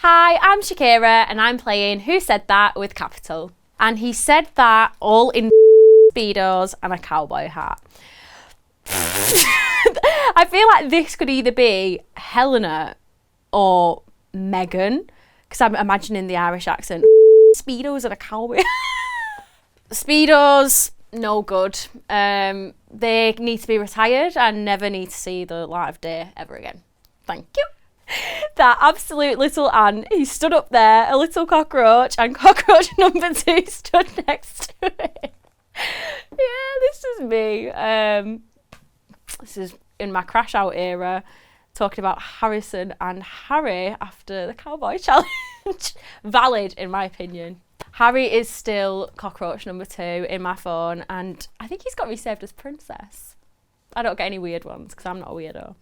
Hi, I'm Shakira and I'm playing Who Said That with Capital. And he said that all in Speedos and a cowboy hat. I feel like this could either be Helena or Megan, because I'm imagining the Irish accent. Speedos and a cowboy. Speedos, no good. They need to be retired and never need to see the light of day ever again. Thank you. That absolute little ant, he stood up there, a little cockroach, and cockroach number 2 stood next to it. Yeah, this is me. This is in my crash out era, talking about Harrison and Harry after the cowboy challenge. Valid, in my opinion. Harry is still cockroach number 2 in my phone, and I think he's got resaved as princess. I don't get any weird ones because I'm not a weirdo.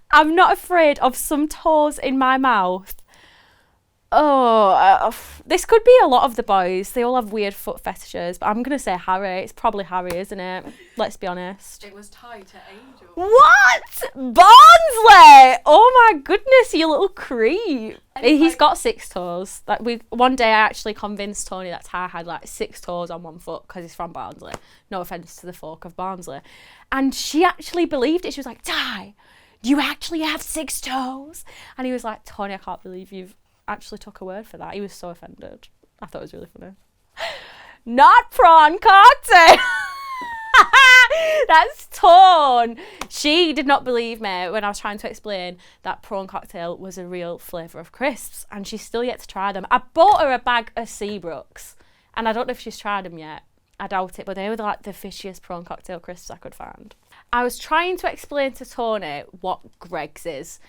I'm not afraid of some toes in my mouth. This could be a lot of the boys. They all have weird foot fetishes, but I'm going to say Harry. It's probably Harry, isn't it? Let's be honest. It was tied to Angel. What? Barnsley! Oh my goodness, you little creep. He's got 6 toes. One day I actually convinced Toni that Ty had like 6 toes on one foot because he's from Barnsley. No offence to the folk of Barnsley. And she actually believed it. She was like, Ty, do you actually have 6 toes? And he was like, Toni, I can't believe you've actually took a word for that. He was so offended. I thought it was really funny. Not prawn cocktail. That's torn. She did not believe me when I was trying to explain that prawn cocktail was a real flavour of crisps, and she's still yet to try them. I bought her a bag of Seabrooks, and I don't know if she's tried them yet. I doubt it, but they were like the fishiest prawn cocktail crisps I could find. I was trying to explain to Toni what Greggs is,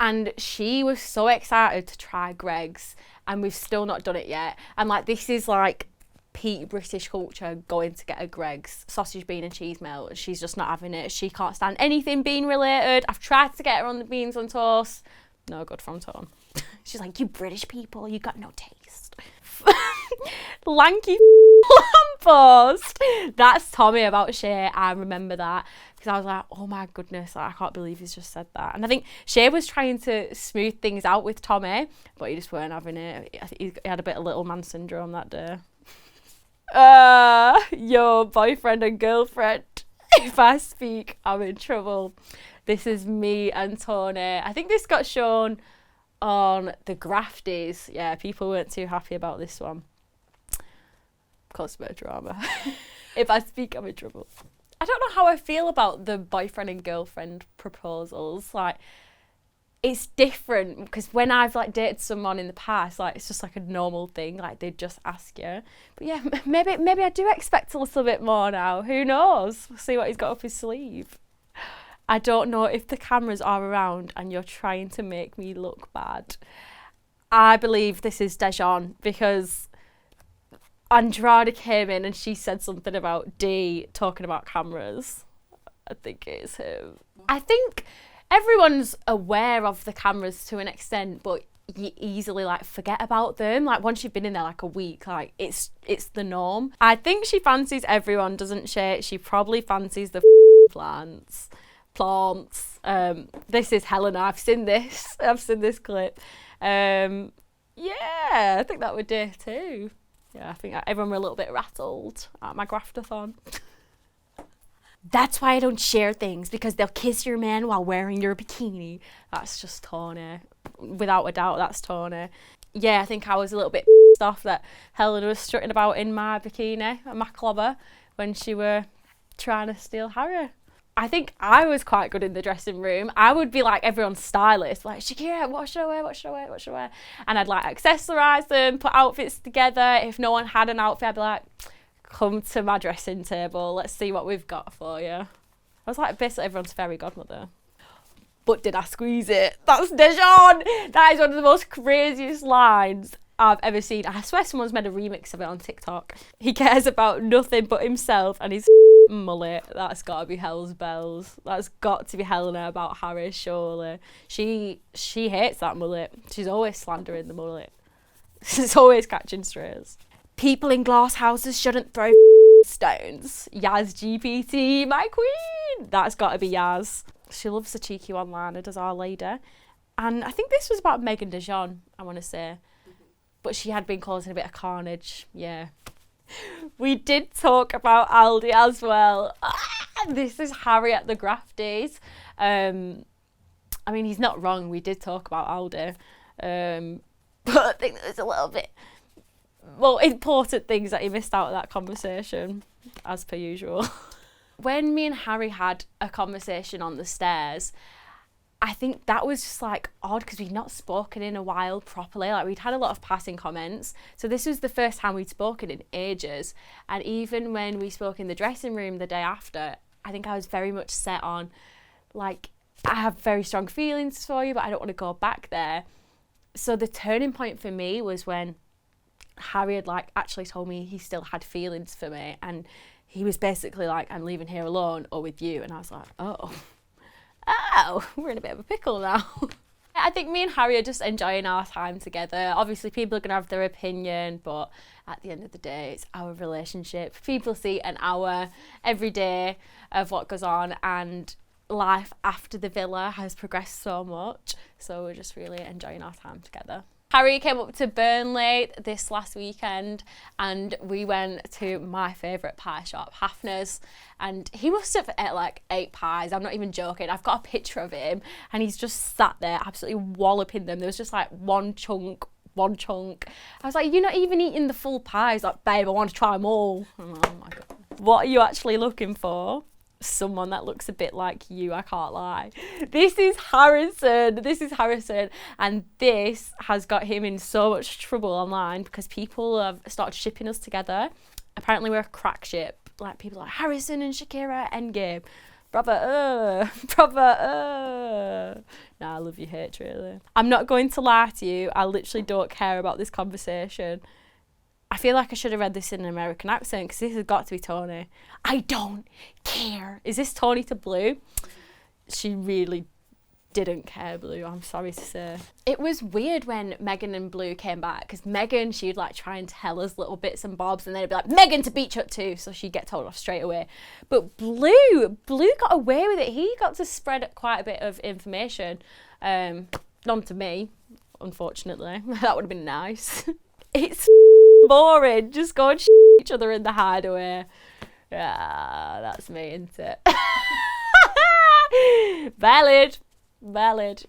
and she was so excited to try Greggs, and we've still not done it yet. And like, this is like peak British culture, going to get a Greggs sausage, bean and cheese melt. She's just not having it. She can't stand anything bean related. I've tried to get her on the beans on toast. No good from Tone. She's like, you British people, you got no taste. Lanky lamppost. That's Tommy about Shay. I remember that because I was like, oh my goodness, I can't believe he's just said that. And I think Shay was trying to smooth things out with Tommy, but he just weren't having it. I think he had a bit of little man syndrome that day. Your boyfriend and girlfriend. If I speak, I'm in trouble. This is me and Toni. I think this got shown on the Grafties. Yeah, people weren't too happy about this one. Caused a bit of drama. If I speak, I'm in trouble. I don't know how I feel about the boyfriend and girlfriend proposals. Like, it's different because when I've like dated someone in the past, like it's just like a normal thing. Like they just ask you. But yeah, maybe I do expect a little bit more now. Who knows? We'll see what he's got up his sleeve. I don't know if the cameras are around and you're trying to make me look bad. I believe this is Dejan because Andrade came in and she said something about D talking about cameras. I think it is him. I think everyone's aware of the cameras to an extent, but you easily like forget about them. Like once you've been in there like a week, like it's the norm. I think she fancies everyone, doesn't she? She probably fancies the plants. This is Helena. I've seen this clip. Yeah, I think that would do too. Yeah, I think everyone were a little bit rattled at my graftathon. That's why I don't share things, because they'll kiss your man while wearing your bikini. That's just Toni. Without a doubt, that's Toni. Yeah, I think I was a little bit pissed off that Helena was strutting about in my bikini at my clobber when she were trying to steal Harry. I think I was quite good in the dressing room. I would be like everyone's stylist, like, Shakira, what should I wear, what should I wear, what should I wear? And I'd like accessorise them, put outfits together. If no one had an outfit, I'd be like, come to my dressing table, let's see what we've got for you. I was like basically everyone's fairy godmother. But did I squeeze it? That's Dejan! That is one of the most craziest lines I've ever seen. I swear someone's made a remix of it on TikTok. He cares about nothing but himself and his mullet. That's got to be hell's bells. That's got to be Helena about Harry, surely. She hates that mullet. She's always slandering the mullet. She's always catching strays. People in glass houses shouldn't throw stones. Yas GPT, my queen. That's got to be Yas. She loves a cheeky one-liner, does our lady. And I think this was about Megan DeJean, I want to say. But she had been causing a bit of carnage, yeah. We did talk about Aldi as well. This is Harry at the Grafties. I mean, he's not wrong. We did talk about Aldi. But I think there's a little bit more important things that he missed out of that conversation, as per usual. When me and Harry had a conversation on the stairs, I think that was just like odd because we'd not spoken in a while properly. Like we'd had a lot of passing comments. So this was the first time we'd spoken in ages. And even when we spoke in the dressing room the day after, I think I was very much set on, like, I have very strong feelings for you, but I don't want to go back there. So the turning point for me was when Harry had like actually told me he still had feelings for me. And he was basically like, I'm leaving here alone or with you. And I was like, oh, we're in a bit of a pickle now. I think me and Harry are just enjoying our time together. Obviously, people are going to have their opinion, but at the end of the day, it's our relationship. People see an hour every day of what goes on, and life after the villa has progressed so much. So we're just really enjoying our time together. Harry came up to Burnley this last weekend and we went to my favourite pie shop, Hafner's, and he must have ate like 8 pies. I'm not even joking. I've got a picture of him and he's just sat there absolutely walloping them. There was just like one chunk. I was like, you're not even eating the full pies. Like, babe, I want to try them all. I'm like, oh my God. What are you actually looking for? Someone that looks a bit like you, I can't lie. This is Harrison, and this has got him in so much trouble online because people have started shipping us together. Apparently we're a crack ship. Like, people are like, Harrison and Shakira, endgame. Brother. Nah, I love you, hate, really. I'm not going to lie to you, I literally don't care about this conversation. I feel like I should have read this in an American accent because this has got to be Toni. I don't care. Is this Toni to Blue? She really didn't care, Blue, I'm sorry to say. It was weird when Megan and Blue came back because Megan, she'd like try and tell us little bits and bobs and then it'd be like, Megan to beach hut too, so she'd get told off straight away. But Blue got away with it. He got to spread quite a bit of information. None to me, unfortunately. That would have been nice. It's boring. Just go and each other in the Hideaway. Yeah, that's me, isn't it? Valid.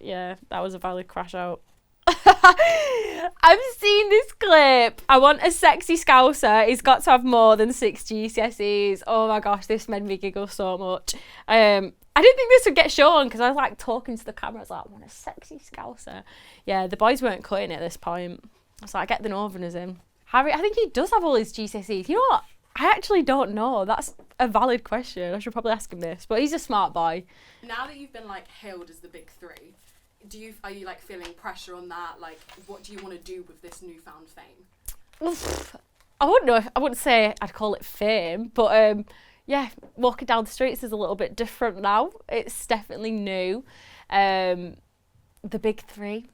Yeah, that was a valid crash out. I've seen this clip. I want a sexy Scouser. He's got to have more than 6 GCSEs. Oh my gosh, this made me giggle so much. I didn't think this would get shown because I was like talking to the camera. I was like, I want a sexy Scouser. Yeah, the boys weren't cutting it at this point. I was like, get the Northerners in. Harry, I think he does have all his GCSEs. You know what? I actually don't know. That's a valid question. I should probably ask him this. But he's a smart boy. Now that you've been like hailed as the big 3, are you like feeling pressure on that? Like, what do you want to do with this newfound fame? I wouldn't say I'd call it fame, but yeah, walking down the streets is a little bit different now. It's definitely new. The big 3.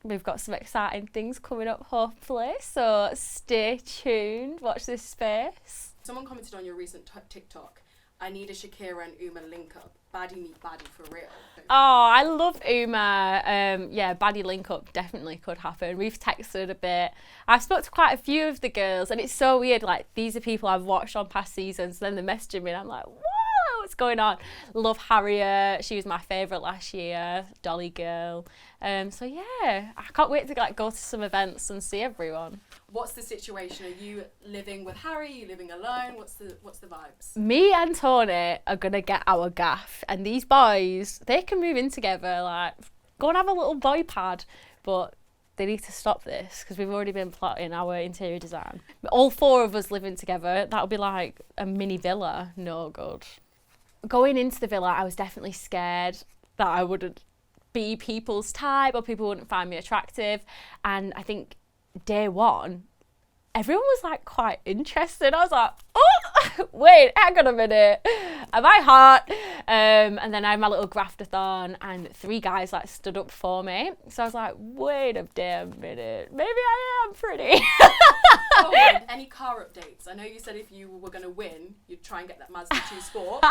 We've got some exciting things coming up, hopefully, so stay tuned, watch this space. Someone commented on your recent TikTok, I need a Shakira and Uma link up. Baddie meet baddie for real. Oh, I love Uma. Yeah, baddie link up definitely could happen. We've texted a bit. I've spoke to quite a few of the girls and it's so weird, like these are people I've watched on past seasons, then they're messaging me and I'm like, whoa, what's going on? Love Harriet, she was my favourite last year, Dolly girl. So yeah, I can't wait to like go to some events and see everyone. What's the situation? Are you living with Harry? Are you living alone? What's the vibes? Me and Toni are gonna get our gaff, and these boys, they can move in together. Like, go and have a little boy pad, but they need to stop this because we've already been plotting our interior design. All 4 of us living together, that'll be like a mini villa. No good. Going into the villa, I was definitely scared that I wouldn't be people's type or people wouldn't find me attractive, and I think day 1 everyone was like quite interested. I was like, oh wait, hang on a minute, am I hot? And then I had my little graftathon and 3 guys like stood up for me, so I was like, wait a damn minute, maybe I am pretty. Any car updates? I know you said if you were going to win you'd try and get that Mazda 2 Sport.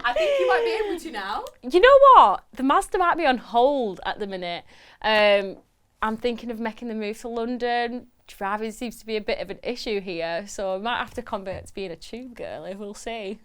I think you might be able to now. You know what? The Mazda might be on hold at the minute. I'm thinking of making the move to London. Driving seems to be a bit of an issue here, so I might have to convert to being a tube girlie. We'll see.